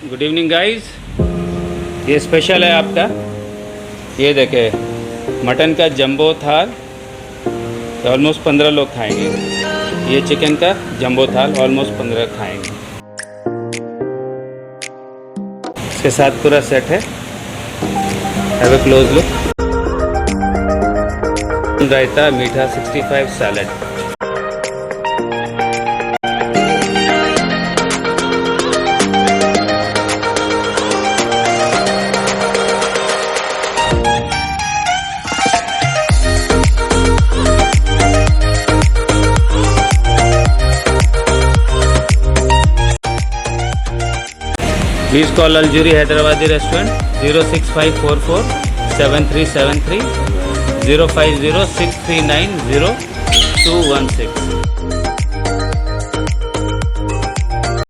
Good evening guys. ये special है आपका, ये देखें मटन का जंबो थाल, ऑलमोस्ट 15 लोग खाएंगे। ये चिकन का जंबो थाल ऑलमोस्ट 15 खाएंगे। इसके साथ पूरा सेट है। Have a close look. Raita, मीठा, 65 salad. Please call Al Juri Hyderabadi Restaurant 06544 7373 050 639 0216।